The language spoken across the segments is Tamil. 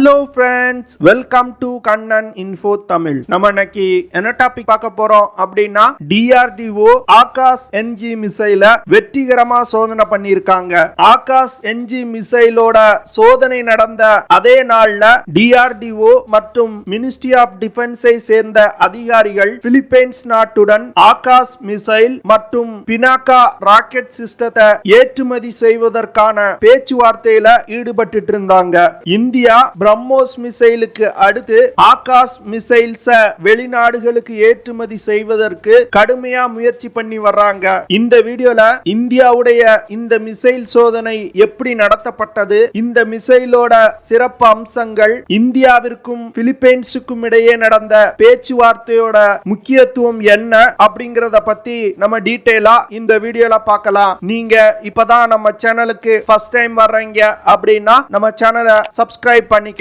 Hello friends, welcome to Kannan Info Tamil. நம்ம இன்னைக்கு என்ன டாபிக் பார்க்க போறோம் அப்படின்னா DRDO Akash-NG மிசைல வெற்றிகரமா சோதனை பண்ணிருக்காங்க. Akash-NG மிசைலோட சோதனை நடந்த அதே நாள்ல DRDO மற்றும் மினிஸ்ட்ரி ஆஃப் டிஃபென்ஸை சேர்ந்த அதிகாரிகள் பிலிப்பைன்ஸ் நாட்டுடன் ஆகாஷ் மிசைல் மற்றும் பினாக்கா ராக்கெட் சிஸ்டத்தை ஏற்றுமதி செய்வதற்கான பேச்சுவார்த்தையில ஈடுபட்டு இருந்தாங்க. இந்தியா பிரம்மோஸ் மிசைலுக்கு அடுத்து ஆகாஷ் மிசைல்ஸ வெளிநாடுகளுக்கு ஏற்றுமதி செய்வதற்கு கடுமையா முயற்சி பண்ணி வர்றாங்க. இந்த வீடியோல இந்தியாவுடைய இந்த மிசைல் சோதனை எப்படி நடத்தப்பட்டது, இந்த மிசைலோட சிறப்பு அம்சங்கள், இந்தியாவிற்கும் பிலிப்பைன்ஸுக்கும் இடையே நடந்த பேச்சுவார்த்தையோட முக்கியத்துவம் என்ன அப்படிங்கறத பத்தி நம்ம டீடைலா இந்த வீடியோல பார்க்கலாம். நீங்க இப்பதான் நம்ம சேனலுக்கு ஃபர்ஸ்ட் டைம் வர்றீங்க அப்படின்னா நம்ம சேனலை சப்ஸ்கிரைப் பண்ணிக்கங்க.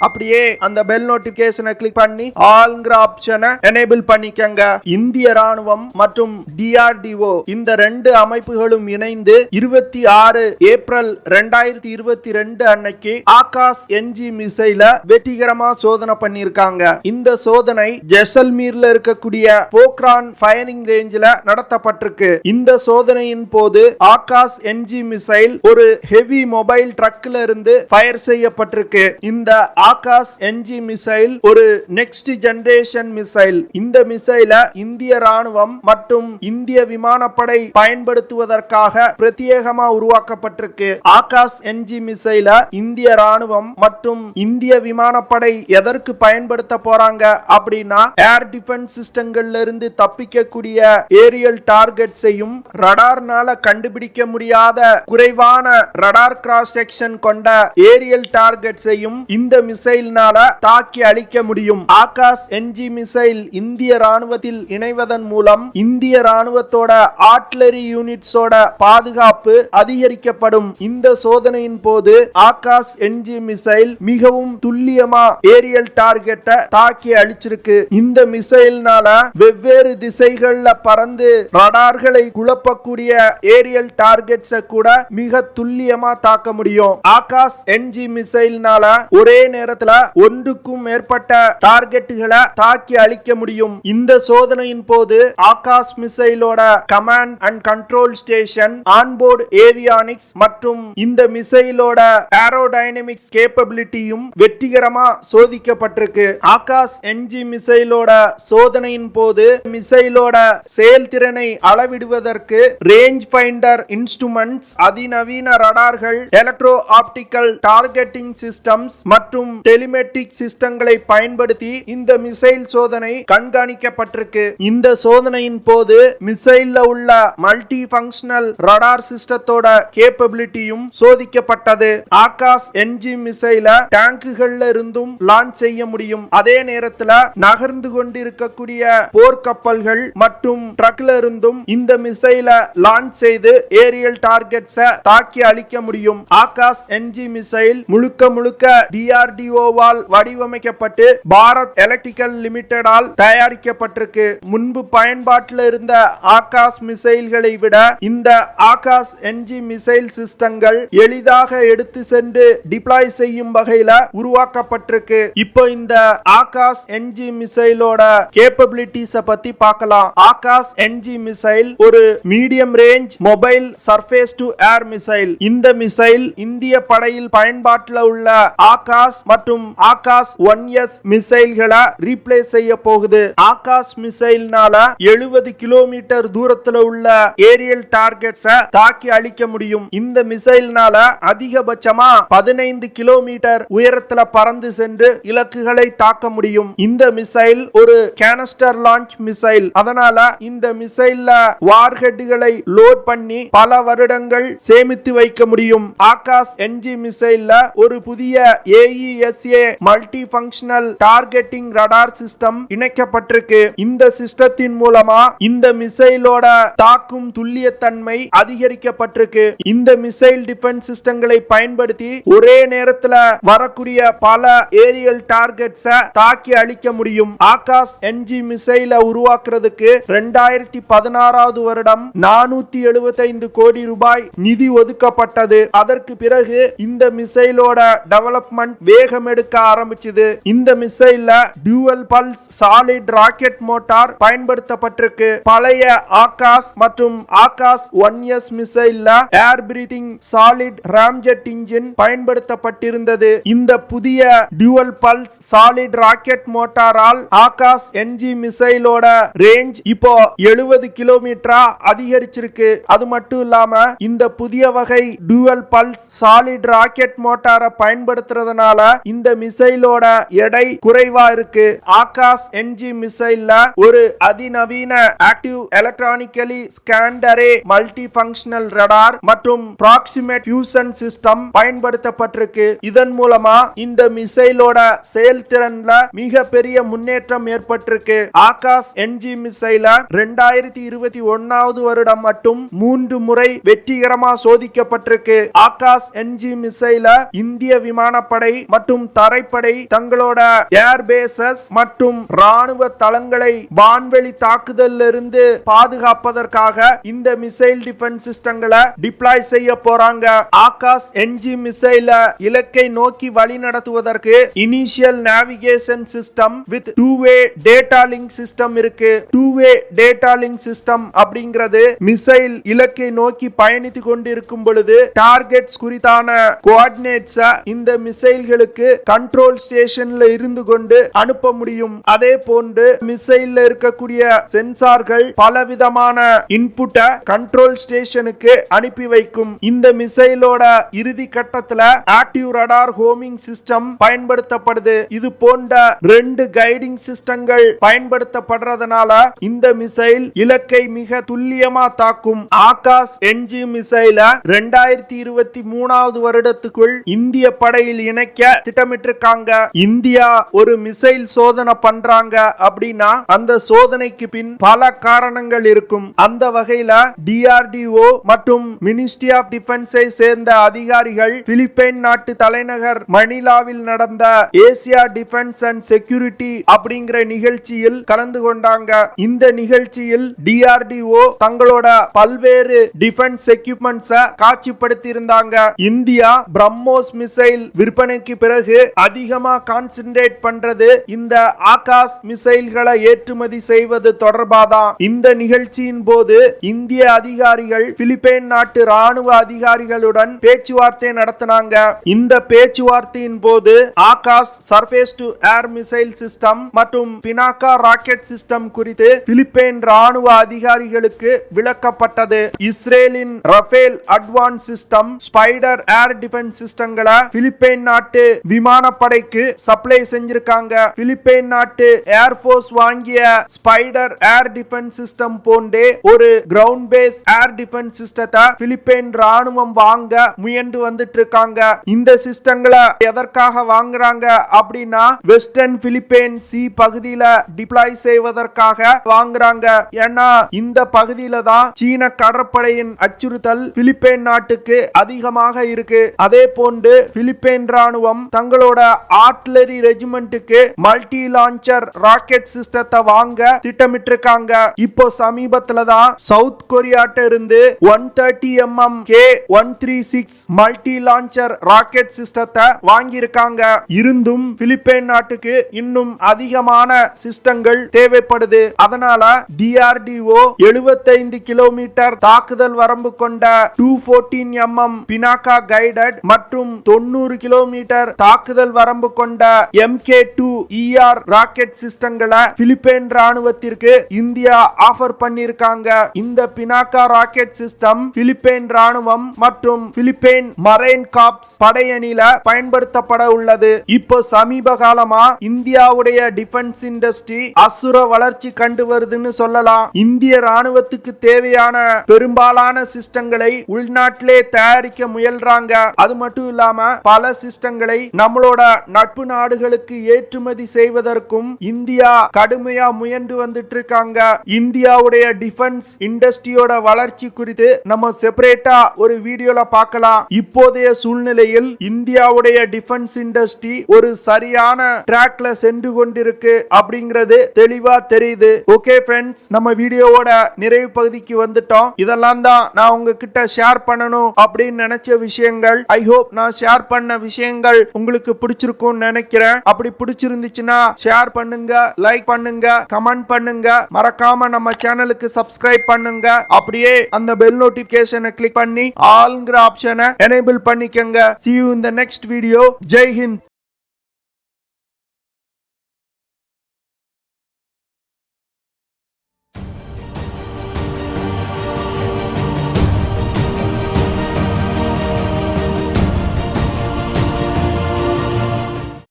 அப்படியே அந்த பெல் நோட்டிபிகேஷனை கிளிக் பண்ணி ஆல்ங்கிற ஆப்ஷனை எனேபிள் பண்ணிக்கங்க. இந்திய ராணுவம் மற்றும் DRDO இந்த ரெண்டு அமைப்புகளும் இணைந்து 26 ஏப்ரல் 2022 அன்னைக்கு Akash-NG மிசைல வெற்றிகரமா சோதனை பண்ணிருக்காங்க. இந்த சோதனை ஜெசல்மீர்ல இருக்கக்கூடிய போக்ரான் ஃபயரிங் ரேஞ்சில நடத்தப்பட்டிருக்கு. இந்த சோதனையின் போது Akash-NG மிசைல் ஒரு ஹெவி மொபைல் ட்ரக்ல இருந்து ஃபயர் செய்யப்பட்டிருக்கு. இந்த Akash-NG மிசைல் ஒரு நெக்ஸ்ட் ஜெனரேஷன் மிசைல். இந்த மிசைல இந்திய ராணுவம் மற்றும் இந்திய விமானப்படை பயன்படுத்துவதற்காக பிரத்யேகமா உருவாக்கப்பட்டிருக்கு. Akash-NG மிசைல இந்திய ராணுவம் மற்றும் இந்திய விமானப்படை எதற்கு பயன்படுத்த போறாங்க அப்படின்னா ஏர் டிஃபென்ஸ் சிஸ்டங்கள்ல இருந்து தப்பிக்கக்கூடிய ஏரியல் டார்கெட்ஸையும் ரடார்னால கண்டுபிடிக்க முடியாத குறைவான ரடார் கிராஸ் செக்ஷன் கொண்ட ஏரியல் டார்கெட்ஸையும் இந்த மிசைல்னால தாக்கி அழிக்க முடியும். Akash-NG மிசைல் இந்திய ராணுவத்தில் இணைவதன் மூலம் இந்திய ராணுவத்தோட ஆர்ட்டிலரி யூனிட்ஸோட பாதுகாப்பு அதிகரிக்கப்படும். இந்த சோதனையின் போது Akash-NG மிசைல் மிகவும் துல்லியமா ஏரியல் டார்கெட்டை தாக்கி அழிச்சிருக்கு. இந்த மிசைல்னால வெவ்வேறு திசைகள்ல பறந்து ரடார்களை குழப்பக்கூடிய ஏரியல் டார்கெட்ஸை கூட மிக துல்லியமா தாக்க முடியும். Akash-NG மிசைல்னால ஒரே நேரத்துல ஒன்றுக்கும் மேற்பட்ட டார்கெட்டுகளை தாக்கி அழிக்க முடியும். இந்த சோதனையின் போது ஆகாஷ் மிசைலோட command and control station, onboard avionics மற்றும் இந்த மிசைலோட ஏரோடைனமிக்ஸ் கேப்பபிலிட்டியும் வெற்றிகரமா சோதிக்கப்பட்டிருக்கு. Akash-NG மிசைலோட சோதனையின் போது மிசைலோட செயல்திறனை அளவிடுவதற்கு ரேஞ்ச் ஃபைண்டர் இன்ஸ்ட்ருமெண்ட்ஸ், அதிநவீன ரடார்கள், எலக்ட்ரோ ஆப்டிக்கல் டார்கெட்டிங் சிஸ்டம்ஸ் மற்றும் டெலிமெட்ரிக் சிஸ்டங்களை பயன்படுத்தி இந்த மிசைல் சோதனை கண்காணிக்கப்பட்டிருக்கு. இந்த சோதனையின் போது மிசைல்ல உள்ள மல்டி ஃபங்க்ஷனல் ரடார் சிஸ்டத்தோட கேப்பபிலிட்டியும் சோதிக்கப்பட்டது. Akash-NG மிசைல டேங்குகள்ல இருந்தும் லான்ச் செய்ய முடியும். அதே நேரத்துல நகர்ந்து கொண்டிருக்கக்கூடிய போர்க்கப்பல்கள் மற்றும் ட்ரக்ல இருந்தும் இந்த மிசைல லான்ச் செய்து ஏரியல் டார்கெட்ஸை தாக்கி அழிக்க முடியும். Akash-NG மிசைல் முழுக்க DRDO-வால் வடிவமைக்கப்பட்டு பாரத் எலக்ட்ரிக்கல் லிமிடெடால் தயாரிக்கப்பட்டிருக்கு. முன்பு பயன்பாட்டில் இருந்த ஆகாஷ் மிசைல்களை விட இந்த Akash-NG மிசைல் சிஸ்டங்கள் எளிதாக எடுத்து சென்று டிப்ளாய் செய்யும் வகையில உருவாக்கப்பட்டிருக்கு. இப்போ இந்த Akash-NG மிசைலோட கேப்பபிலிட்டிஸ் பத்தி பார்க்கலாம். Akash-NG மிசைல் ஒரு medium range mobile surface to air missile. இந்த மிசைல் இந்திய படையில் பயன்பாட்டில் உள்ள ஆகாஷ் மற்றும் Akash-1S மிசைல்களை ரீப்ளேஸ் செய்ய போகுது. ஆகாஷ் மிசைல்னால 70 கிலோமீட்டர் தூரத்துல உள்ள ஏரியல் டார்கெட்ஸை தாக்கி அழிக்க முடியும். இந்த மிசைல்னால அதிகபட்சமா 15 கிலோமீட்டர் உயரத்துல பறந்து சென்று இலக்குகளை தாக்க முடியும். இந்த மிசைல் ஒரு கேனஸ்டர் லான்ச் மிசைல். அதனால இந்த மிசைல்ல வார்ஹெட்களை லோட் பண்ணி பல வருடங்கள் சேமித்து வைக்க முடியும். Akash-NG மிசைல்ல ஒரு புதிய AESA multi functional targeting radar system இணைக்கப்பட்டிருக்கு. இந்த சிஸ்டத்தின் மூலமா இந்த மிசைலோட தாக்கும் துல்லியத்தன்மை அதிகரிக்கப்பட்டிருக்கு. இந்த மிசைல் டிஃபென்ஸ் சிஸ்டங்களை பயன்படுத்தி ஒரே நேரத்துல வரக்கூடிய பல ஏரியல் டார்கெட்ஸை தாக்கி அழிக்க முடியும். Akash-NG மிசைல உருவாக்குறதுக்கு 2016 வருடம் 475 கோடி ரூபாய் நிதி ஒதுக்கப்பட்டது. அதற்கு பிறகு இந்த மிசைலோட டெவலப்மெண்ட் டெவலப்மெண்ட் வேகம் எடுக்க ஆரம்பிச்சது. இந்த மிசைல்ல dual pulse solid rocket motor பயன்படுத்தப்பட்டிருக்கு. பழைய ஆகாஷ் மற்றும் ஆகாஷ் 1S மிசைல்ல air breathing solid ramjet engine பயன்படுத்தப்பட்டிருந்தது. இந்த புதிய டியூவல் பல்ஸ் சாலிட் ராக்கெட் மோட்டாரால் Akash-NG மிசைலோட ரேஞ்ச் இப்போ 70 கிலோமீட்டரா அதிகரிச்சிருக்கு. அது மட்டும் இல்லாம இந்த புதிய வகை டியூவல் பல்ஸ் சாலிட் ராக்கெட் மோட்டாரை பயன்படுத்துறதுனால இந்த மிசைலோட எடை குறைவா இருக்கு. Akash-NG மிசைல்ல ஒரு அதிநவீன active electronically scanned array multi functional radar மற்றும் ப்ராக்சிமேட் ஃபியூஷன் சிஸ்டம் பயன்படுத்தப்பட்டிருக்கு. இதன் மூலமா இந்த மிசைலோட செயல்திறன்ல மிக பெரிய முன்னேற்றம் ஏற்பட்டிருக்கு. Akash-NG மிசைல 2021 வருடம் மட்டும் 3 முறை வெற்றிகரமா சோதிக்கப்பட்டிருக்கு. Akash-NG மிசைல இந்திய விமானப்படை மற்றும் தரைப்படை தங்களோட ஏர்பேசஸ் மற்றும் ராணுவ தளங்களை வான்வெளி தாக்குதலில் இருந்து பாதுகாப்பதற்காக இந்த மிசைல் டிஃபென்ஸ் சிஸ்டங்களை டிப்ளாய் செய்ய போறாங்க. Akash-NG மிசைல இலக்கை நோக்கி வழி நடத்துவதற்கு initial navigation system with two-way data link system இருக்கு. டூ-வே டேட்டா லிங்க் சிஸ்டம் அப்படிங்கிறது மிசைல் இலக்கை நோக்கி பயணித்து கொண்டிருக்கும் பொழுது டார்கெட்ஸ் குறித்தான கோஆர்டினேட்ஸ் இந்த மிசைல்களுக்கு கண்ட்ரோல் ஸ்டேஷன்ல இருந்து கொண்டு அனுப்ப முடியும். அதே போன்று மிசைல்ல இருக்கக்கூடிய சென்சார்கள் பலவிதமான இன்புட்டை கண்ட்ரோல் ஸ்டேஷனுக்கு அனுப்பி வைக்கும். இந்த மிசைலோட இறுதி கட்டத்துல ஆக்டிவ் ரடார் ஹோமிங் சிஸ்டம் பயன்படுத்தப்படுது. இது போன்ற 2 கைடிங் சிஸ்டங்கள் பயன்படுத்தப்படுறதுனால இந்த மிசைல் இலக்கை மிக துல்லியமா தாக்கும். Akash-NG மிசைல 2023 வருடத்துக்குள் இந்திய படையில் இணைக்க திட்டமிட்டிருக்காங்க. இந்தியா ஒரு மிசைல் சோதனை பண்றாங்க அப்படின்னா அந்த சோதனைக்கு பின் பல காரணங்கள் இருக்கும். அந்த வகையில DRDO மற்றும் மினிஸ்ட்ரி ஆஃப் டிஃபென்ஸை சேர்ந்த அதிகாரிகள் பிலிப்பைன் நாட்டு தலைநகர் மணிலாவில் நடந்த ஏசியா டிஃபென்ஸ் அண்ட் செக்யூரிட்டி அப்படிங்கிற நிகழ்ச்சியில் கலந்து கொண்டாங்க. இந்த நிகழ்ச்சியில் DRDO தங்களோட பல்வேறு டிஃபென்ஸ் எக்யூப்மெண்ட்ஸ் காட்சிப்படுத்தி இருந்தாங்க. இந்தியா பிரம்மோஸ் மிசைல் விற்பனைக்கு பிறகு அதிகமா கான்சென்ட்ரேட் பண்றது இந்த ஆகாஷ் மிசைல்களை ஏற்றுமதி செய்வது தொடர்பாதான். இந்த நிகழ்ச்சியின் போது இந்திய அதிகாரிகள் பிலிப்பைன் நாட்டு ராணுவ அதிகாரிகளுடன் பேச்சுவார்த்தை நடத்தினாங்க. இந்த பேச்சுவார்த்தையின் போது Akash surface to air missile system மற்றும் பினாக்கா ராக்கெட் சிஸ்டம் குறித்து பிலிப்பைன் ராணுவ அதிகாரிகளுக்கு விளக்கப்பட்டது. இஸ்ரேலின் Rafael advance system Spider air defence சிஸ்டங்களை பிலிப்பைன் நாட்டு விமானப்படைக்கு சப்ளை செஞ்சிருக்காங்க. பிலிப்பைன் நாட்டு ஏர்போர்ஸ் வாங்கிய ஸ்பைடர் ஏர் டிஃபென்ஸ் சிஸ்டம் போன்றே ஒரு கிரவுண்ட் பேஸ் ஏர் டிஃபென்ஸ் சிஸ்டத்தை பிலிப்பைன் ராணுவம் வாங்க முயன்று வந்துட்டு இருக்காங்க. இந்த சிஸ்டங்களை எதற்காக வாங்குறாங்க அப்படின்னா வெஸ்டர்ன் பிலிப்பைன் சி பகுதியில டிப்ளாய் செய்வதற்காக வாங்குறாங்க. ஏன்னா இந்த பகுதியில தான் சீன கடற்படையின் அச்சுறுத்தல் பிலிப்பைன் நாட்டுக்கு அதிகமாக இருக்கு. அதே போன்று பிலிப்பைன் ராணுவம் தங்களோட ஆர்ட்டிலரி ரெஜிமெண்ட்டுக்கு மல்டி லான்ச்சர் ராக்கெட் சிஸ்டத்தை வாங்க திட்டமிட்டிருக்காங்க. இப்போ சமீபத்துல தான் சவுத் கொரியாட்ட இருந்து 130 mm K136 multi launcher rocket சிஸ்டத்தை வாங்கியிருக்காங்க. இருந்தும் பிலிப்பைன் நாட்டுக்கு இன்னும் அதிகமான சிஸ்டங்கள் தேவைப்படுது. அதனால DRDO 75 கிலோமீட்டர் தாக்குதல் வரம்பு கொண்ட 214 mm பினாக்கா கைடட் மற்றும் 90 கிலோமீட்டர் தாக்குதல் வரம்பு கொண்ட MK2 ER ராக்கெட் சிஸ்டங்களை பிலிப்பைன் ராணுவத்திற்கு இந்தியா ஆஃபர் பண்ணிருக்காங்க. இந்த பினாக்கா ராக்கெட் சிஸ்டம் பிலிப்பைன் ராணுவம் மற்றும் பிலிப்பைன் மரைன் கார்ப்ஸ் படையணியில பயன்படுத்தப்பட உள்ளது. இப்போ சமீப காலமா இந்தியாவுடைய டிஃபென்ஸ் இண்டஸ்ட்ரி அசுர வளர்ச்சி கண்டு வருதுன்னு சொல்லலாம். இந்திய ராணுவத்துக்கு தேவையான பெரும்பாலான சிஸ்டங்களை உள்நாட்டிலே தயாரிக்க முயல்றாங்க. அது மட்டும் இல்லாம பல சிஸ்டங்களை நம்மளோட நட்பு நாடுகளுக்கு ஏற்றுமதி செய்வதற்கும் இந்தியா கடுமையா முயன்று வந்துட்டு இருக்காங்க. இந்தியாவுடைய டிஃபென்ஸ் இண்டஸ்ட்ரியோட வளர்ச்சி குறித்து நம்ம செப்பரேட்டா ஒரு வீடியோல பார்க்கலாம். இப்போதைய சூழ்நிலையில் இந்தியாவுடைய டிஃபென்ஸ் இண்டஸ்ட்ரி ஒரு சரியான ட்ராக்ல சென்று கொண்டிருக்கு அப்படிங்கிறது தெளிவா தெரியுது. ஓகே ஃப்ரெண்ட்ஸ், நம்ம வீடியோவோட நிறைவு பகுதிக்கு வந்துட்டோம். இதெல்லாம் தான் நான் உங்ககிட்ட ஷேர் பண்ணணும் அப்படின்னு நினைச்ச விஷயங்கள். ஐ ஹோப் நான் ஷேர் பண்ண விஷயம் விஷயங்கள் உங்களுக்கு பிடிச்சிருக்கும்னு நினைக்கிறேன். அப்படி பிடிச்சிருந்துச்சுன்னா ஷேர் பண்ணுங்க, லைக் பண்ணுங்க, கமெண்ட் பண்ணுங்க. மறக்காம நம்ம சேனலுக்கு சப்ஸ்கிரைப் பண்ணுங்க. அப்படியே அந்த பெல் நோட்டிபிகேஷனை கிளிக் பண்ணி ஆல்ங்கிற ஆப்ஷனை எனேபிள் பண்ணிக்கங்க. See you in the next video. Jai Hind.